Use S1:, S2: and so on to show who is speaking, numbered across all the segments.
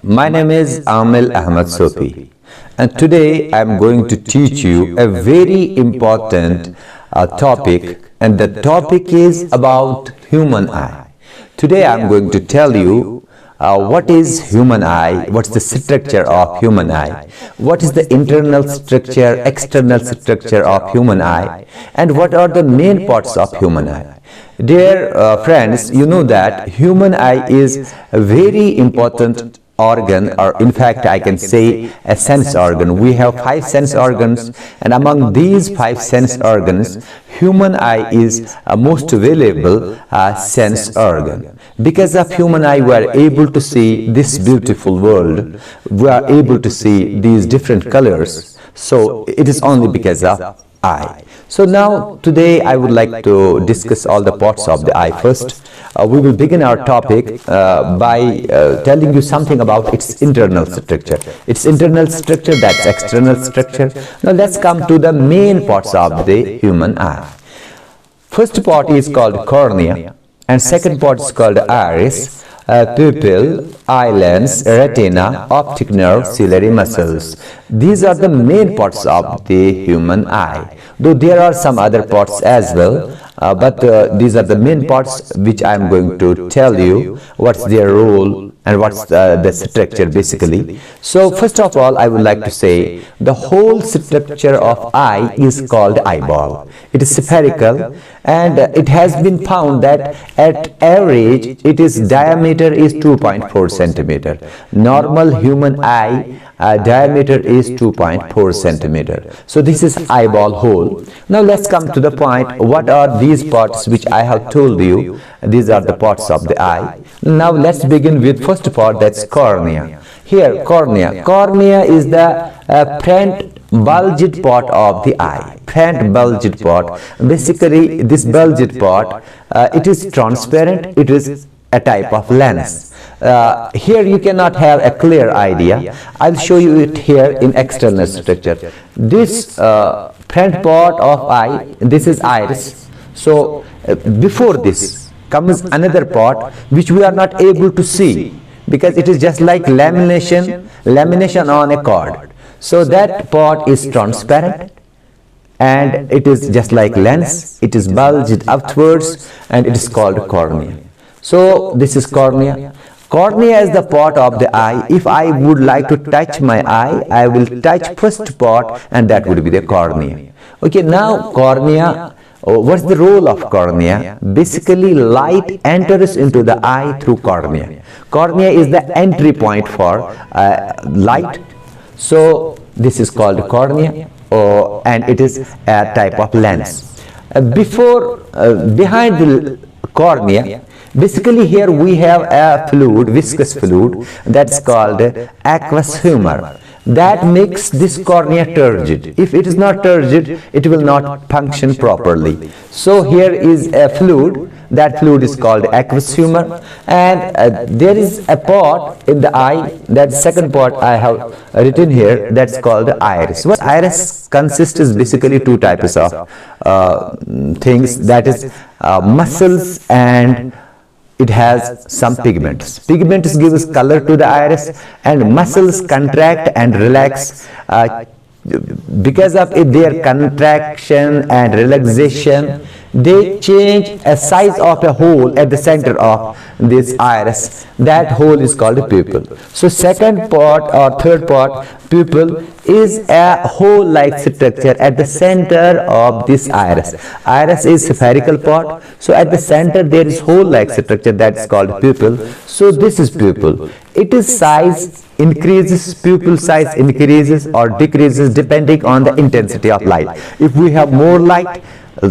S1: My name is Amil Ahmed Sofi, and today I am going to teach you a very important topic, and the topic is about human eye. Today I am going to tell you what is human eye, what's the structure of human eye, what is the internal structure, external structure of human eye, and what are the main parts of human eye. Dear friends, you know that human eye is a very important organ, or in fact I can say a sense organ. We have 5 sense organs, and among these 5 sense organs, human eye is a most valuable sense organ. Because of human eye we are able to see this beautiful world, we are able to see these different colors, so it is only because of eye. So now today I would like to discuss all the parts of the eye. First we will begin our topic by telling you something about its internal structure. Its internal structure, that's external structure. Now let's come to the main parts of the human eye. First part is called cornea, and second part is called iris, pupil, eye lens, retina, optic nerve, ciliary muscles. These are the main parts of the human eye, though there are some other parts as well, but these are the main parts which I am going to tell you what's their role and what's the structure basically. So first of all, I would like to say the whole structure of eye is called eyeball. It is spherical, and it has been found that at average its diameter is 2.4 centimeter. Normal human eye diameter is 2.4 centimeter. So this is eyeball hole. Now let's come to the point. What are these parts which I have told you? These are the parts of the eye. Now let's begin with first part, that's cornea. Here cornea. Cornea is the front bulged part of the eye. Front bulged part. Basically this bulged part, it is transparent. It is a type of lens. Here you cannot have a clear idea. I'll show you it here in external structure. This front part of eye, this is iris. So before this comes another part which we are not able to see, because it is just like lamination on a card. So that part is transparent, and it is just like lens. It is bulged upwards, and it is called cornea. So this is cornea. Cornea is the part of the eye. If I would like to touch my eye, I will touch first part, and that would be the cornea. Okay, now cornea, what's the role of cornea? Basically light enters into the eye through cornea. Cornea is the entry point for light. So this is called cornea, and it is a type of lens. Behind the cornea, basically here we have a fluid, viscous fluid, that's called aqueous humor. That makes this cornea turgid. If it is not turgid, it will not function properly. So here is a fluid. That fluid is called aqueous humor, and there is a part in the eye, that second part I have written here, that's called the iris. What iris consists is basically 2 types of things, that is muscles, and it has some pigments. Pigments gives color to the iris, and muscles contract and relax. Because of their contraction and relaxation, they change a size of a hole at the center of this iris. That hole is called a pupil. So second part or third part, pupil, is a hole-like structure at the center of this iris. Iris is spherical part, so at the center there is hole-like structure, that's called pupil. So this is pupil. Its size increases, pupil size increases or decreases depending on the intensity of light. If we have more light,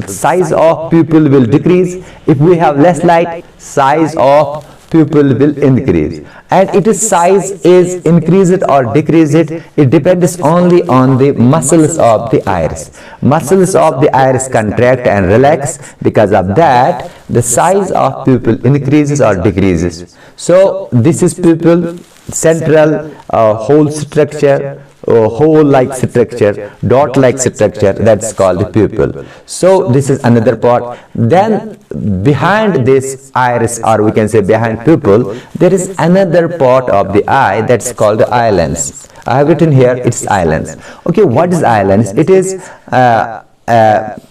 S1: size of pupil will decrease. If we have less light, size of pupil will increase. And its size is increased or decreased, it depends only on the muscles of the iris. Muscles of the iris contract and relax. Because of that, the size of pupil increases or decreases. So this is pupil, central hole structure, hole-like structure, dot-like structure, that's called pupil. So this is another part. Then behind this iris, or we can say behind pupil, there is another part of the eye that's called eye lens. I have written here it's eye lens. Okay, what is eye lens? It is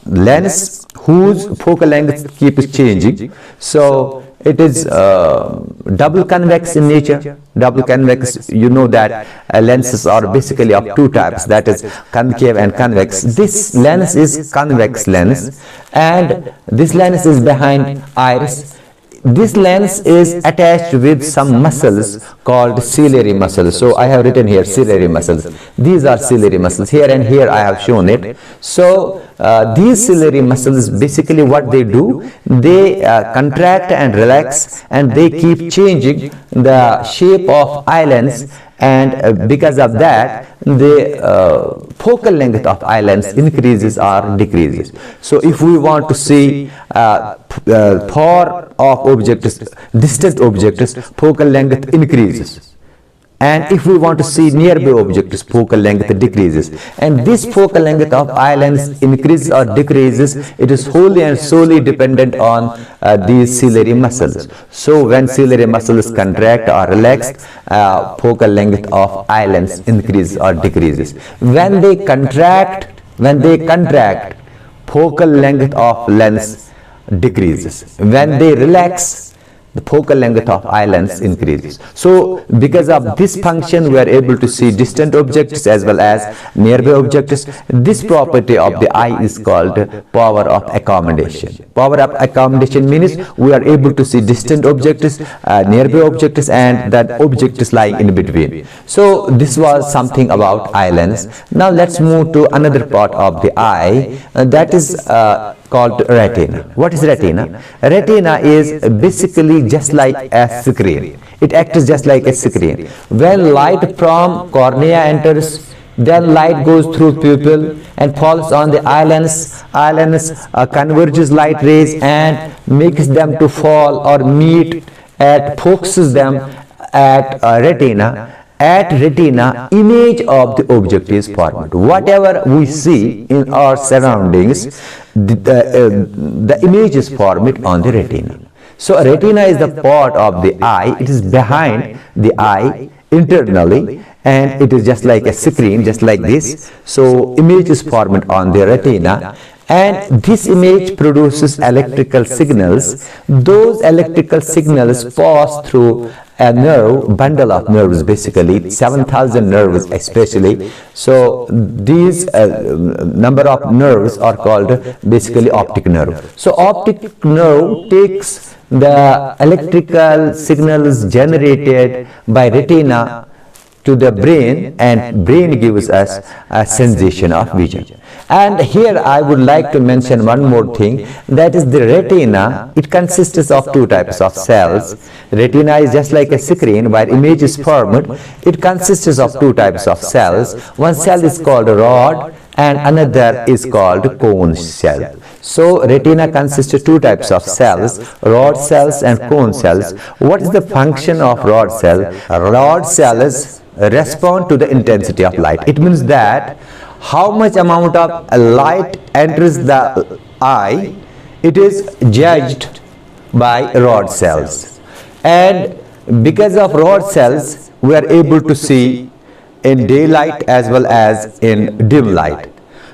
S1: lens whose focal length keeps changing. So it is double convex in nature. Double convex, you know that lenses are basically of two types, that is concave and convex. This lens is convex lens, and this lens is behind iris. This lens is attached with some muscles called ciliary muscles. So I have written here ciliary muscles. These are ciliary muscles. Here and here I have shown it. So these ciliary muscles, basically what they do, they contract and relax, and they keep changing the shape of eye lens, and because of that the focal length of eye lens increases or decreases. So if we want to see far off objects, distant objects, focal length increases, and if we want to see nearby objects, focal length decreases. And this focal length of eye lens increases or decreases, it is wholly and solely dependent on these ciliary muscles. So when ciliary muscles contract or relax, focal length of eye lens increases or decreases. When they contract, focal length of lens decreases. When they relax, the focal length of eye lens increases. So because of this function, we are able to see distant objects as well as nearby objects. This property of the eye is called power of accommodation. Power of accommodation means we are able to see distant objects, nearby objects, and that objects lying in between. So this was something about eye lens. Now let's move to another part of the eye, that is called retina. What is retina? Retina is basically just like a screen. It acts just like a screen. When light from cornea enters, then light goes through pupil and falls on the eye lens. Eye lens converges light rays and makes them to fall or meet at, focuses them at retina. At retina, image of the object is formed. Whatever we see in our surroundings, the image is formed on the retina. So retina is the part of the eye. It is behind the eye internally, and it is just like a screen, just like this. So image is formed on the retina, and this image produces electrical signals. Those electrical signals pass through a nerve, bundle of nerves, basically 7,000 nerves especially. So these number of nerves are called basically optic nerve. So optic nerve takes the electrical signals generated by retina to the brain, and brain gives us a sensation of vision. And here I would like to mention one more thing, that is the retina. It consists of two types of cells. Retina is just like a screen where image is formed. It consists of two types of cells. One cell is called rod and another is called cone cell. So retina consists of two types of cells, rod cells and cone cells. What is the function of rod cell? Rod cells respond to the intensity of light. It means that how much amount of light enters the eye, it is judged by rod cells. And because of rod cells, we are able to see in daylight as well as in dim light.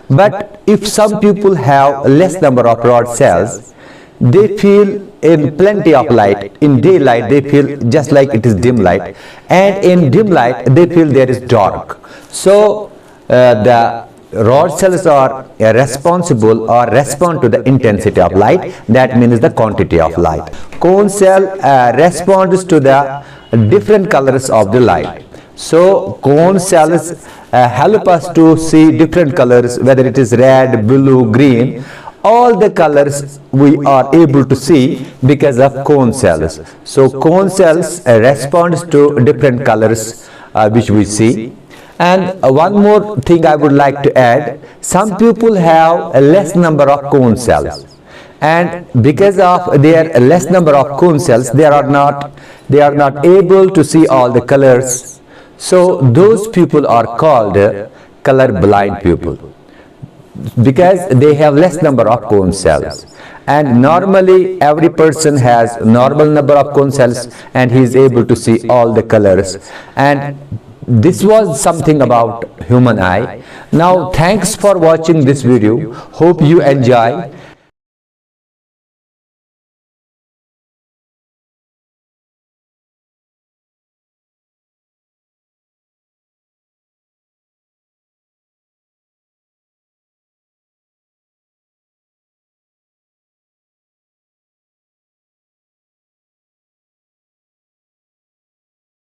S1: But if some people have less number of rod cells, they feel in plenty of light. In daylight they feel just like it is dim light, and in dim light they feel there is dark. So the rod cells are responsible or respond to the intensity of light, that means the quantity of light. Cone cell responds to the different colors of the light. So cone cells help us to see different colors, whether it is red, blue, green. All the colors we are able to see because of cone cells. So cone cells responds to different colors which we see. And one more thing I would like to add, some people have a less number of cone cells, and because of their less number of cone cells, they are not able to see all the colors. So those people are called color blind people because they have less number of cone cells, and normally every person has normal number of cone cells and he is able to see all the colors. And this was something about human eye. Now thanks for watching this video. Hope you enjoy.